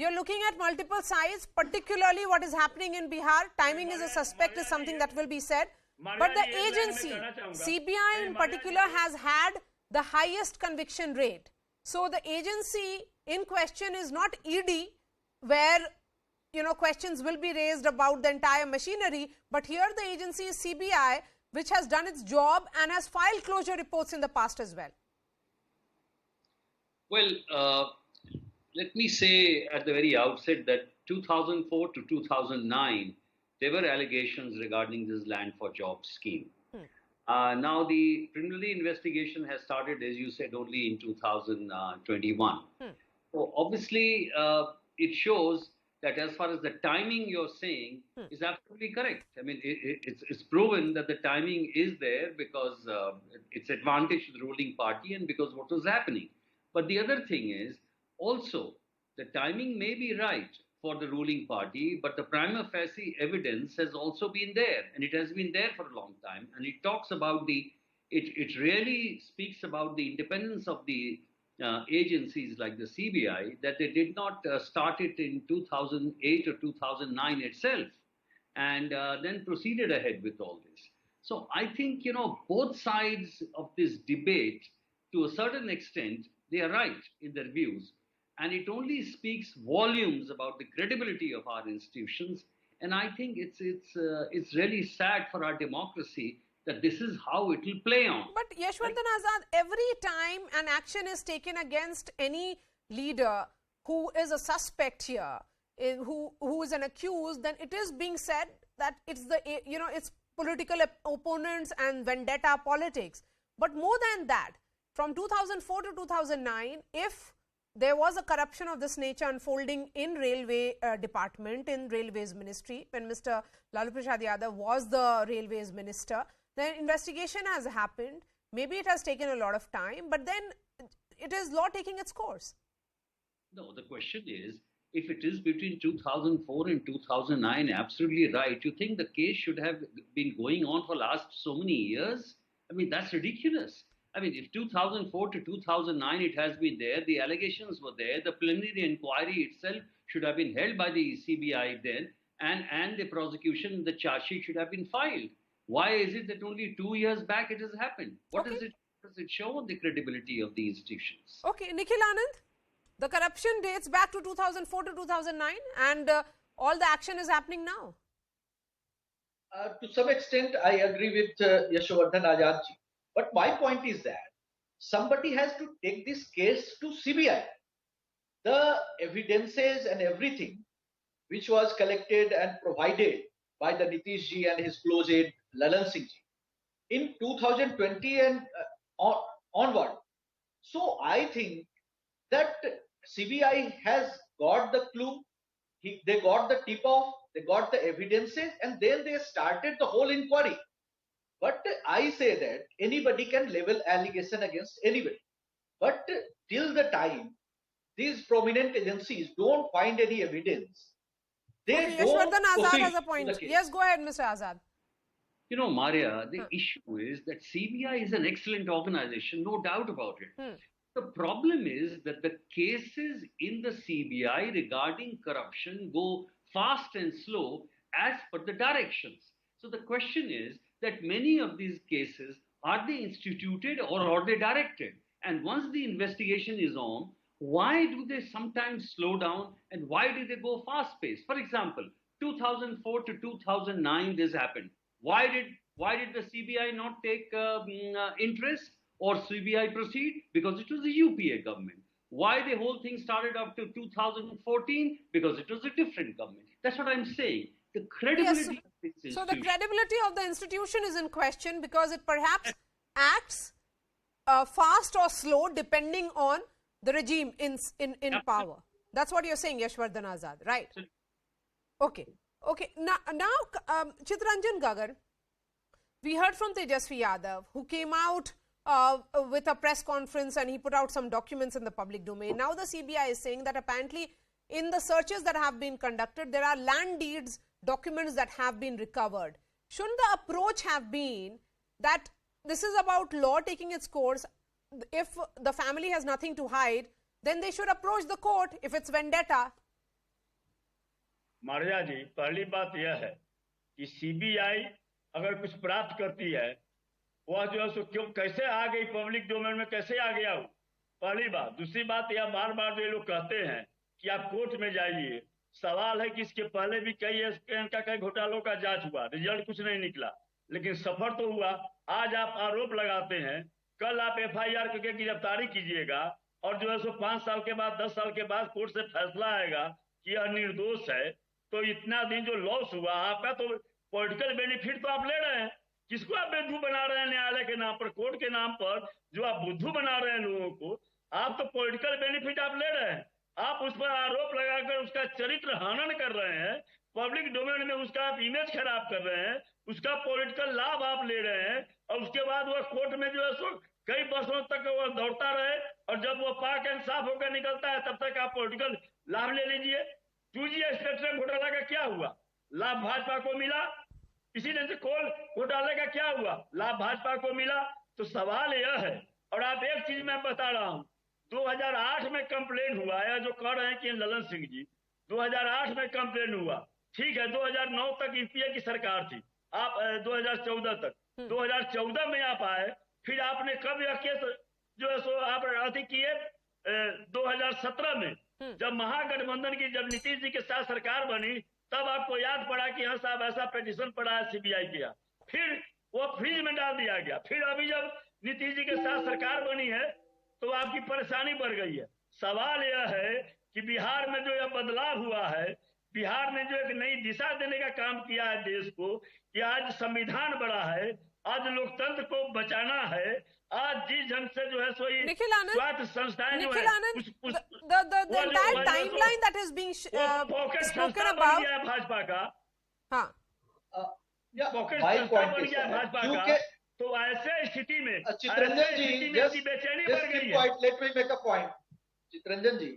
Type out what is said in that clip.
you're looking at multiple sides, particularly what is happening in Bihar. Timing is a suspect is something that will be said. But the agency, CBI in particular, has had the highest conviction rate. So the agency in question is not ED, where questions will be raised about the entire machinery, but here the agency is CBI, which has done its job and has filed closure reports in the past as well. Well, let me say at the very outset that 2004 to 2009, there were allegations regarding this land for jobs scheme. Now the preliminary investigation has started, as you said, only in 2021. So obviously, it shows that as far as the timing you're saying is absolutely correct. I mean, it's proven that the timing is there because it's advantage to the ruling party and because what was happening. But the other thing is also the timing may be right for the ruling party, but the prima facie evidence has also been there, and it has been there for a long time. And it talks about it really speaks about the independence of the agencies like the CBI, that they did not start it in 2008 or 2009 itself, and then proceeded ahead with all this. So I think, both sides of this debate, to a certain extent, they are right in their views. And it only speaks volumes about the credibility of our institutions. And I think it's really sad for our democracy that this is how it will play on. But Yashovardhan Azad, every time an action is taken against any leader who is a suspect here, who is an accused, then it is being said that it's it's political opponents and vendetta politics. But more than that, from 2004 to 2009, if there was a corruption of this nature unfolding in railway department, in railways ministry, when Mr. Lalu Prasad Yadav was the railways minister, the investigation has happened. Maybe it has taken a lot of time, but then it is law taking its course. No, the question is, if it is between 2004 and 2009, absolutely right. You think the case should have been going on for last so many years? I mean, that's ridiculous. I mean, if 2004 to 2009 it has been there, the allegations were there, the preliminary inquiry itself should have been held by the CBI then, and the prosecution, the charge sheet should have been filed. Why is it that only 2 years back it has happened? What does it show on the credibility of the institutions? Okay, NikhilAnand, the corruption dates back to 2004 to 2009 and all the action is happening now. To some extent, I agree with Yashovardhan Azad ji. But my point is that somebody has to take this case to CBI. The evidences and everything which was collected and provided by the Nitish ji and his close aide Lalan Singh ji in 2020 and onward. So I think that CBI has got the clue, they got the tip off, they got the evidences, and then they started the whole inquiry. But I say that anybody can level allegation against anybody. But till the time these prominent agencies don't find any evidence, they don't Yashovardhan Azad has a point. the case. Yes, go ahead, Mr. Azad. Maria, the issue is that CBI is an excellent organization, no doubt about it. The problem is that the cases in the CBI regarding corruption go fast and slow as per the directions. So the question is that many of these cases, are they instituted or are they directed? And once the investigation is on, why do they sometimes slow down and why do they go fast-paced? For example, 2004 to 2009 this happened. Why did the CBI not take interest or CBI proceed? Because it was the UPA government. Why the whole thing started up to 2014? Because it was a different government. That's what I'm saying. The credibility of this institution. So the credibility of the institution is in question because it perhaps acts fast or slow depending on the regime in power. That's what you're saying, Yashovardhan Azad, right? Okay. Now Chittaranjan Gagar, we heard from Tejasvi Yadav, who came out with a press conference and he put out some documents in the public domain. Now the CBI is saying that apparently in the searches that have been conducted, there are land deeds documents that have been recovered. Shouldn't the approach have been that this is about law taking its course? If the family has nothing to hide, then they should approach the court if it's vendetta. Maria जी, पहली बात यह है कि CBI अगर कुछ प्राप्त करती है, वह जो है सो क्यों कैसे आ गई पब्लिक डोमेन में, कैसे आ गया वो, पहली बात। दूसरी बात, यह बार बार जो लोग कहते हैं कि आप कोर्ट में जाइए, सवाल है कि इसके पहले भी कई घोटालों का जांच हुआ, रिजल्ट कुछ नहीं निकला, लेकिन सफर तो हुआ। आज आप आरोप लगाते हैं, कल आप एफआईआर करके गिरफ्तारी कीजिएगा और जो है सो 5 साल के बाद 10 साल के बाद कोर्ट से फैसला आएगा कि यह निर्दोष है। तो इतना दिन जो लॉस हुआ आपका, तो पॉलिटिकल बेनिफिट तो आप ले रहे हैं। किसको आप बुद्धू बना रहे हैं? न्यायालय के नाम पर, कोर्ट के नाम पर जो आप बुद्धू बना रहे हैं लोगों को, आप तो पॉलिटिकल बेनिफिट आप ले रहे हैं। आप उस पर आरोप लगाकर उसका चरित्र हनन कर रहे हैं, पब्लिक डोमेन में उसका आप इमेज खराब कर रहे हैं, उसका पॉलिटिकल लाभ आप ले रहे हैं, और उसके बाद वह कोर्ट में जो है सो कई वर्षों तक वह दौड़ता रहे, और जब वो पाक इंसाफ होकर निकलता है तब तक आप पॉलिटिकल लाभ ले लीजिए। 2G स्पेक्ट्रम घोटाला का क्या हुआ? लाभ भाजपा को मिला। इसी तरह से कोल घोटाले का क्या हुआ? लाभ भाजपा को मिला। तो सवाल यह है, और आप एक चीज मैं बता रहा हूं, 2008 में कंप्लेन हुआ है, जो कह रहे हैं कि ललन सिंह जी 2008 में कंप्लेन हुआ, ठीक है, 2009 तक यूपीए की सरकार थी, आप 2014 तक, 2014 में आप आए, फिर आपने कब यह केस जो है सो आप अति किए 2017 में, जब महागठबंधन की, जब नीतीश जी के साथ सरकार बनी, तब आपको याद पड़ा कि हाँ साहब ऐसा पिटीशन पड़ा है सीबीआई किया, फिर वो फ्रीज में डाल दिया गया। फिर अभी जब नीतीश जी के साथ सरकार बनी है तो आपकी परेशानी बढ़ गई है। सवाल यह है कि बिहार में जो यह बदलाव हुआ है, बिहार ने जो एक नई दिशा देने का काम किया है देश को, कि आज संविधान बड़ा है, आज लोकतंत्र को बचाना है, आज जिस ढंग से जो है सो स्वायत्त संस्थाएं जो है the entire timeline that is being spoken about Bhajpa का, हाँ, पॉकेट संस्था बन गया भाजपा का। तो ऐसे स्थिति में चित्रंजन जी, बेचैनी बढ़ गई है। Let me make a point. Chitranjan ji,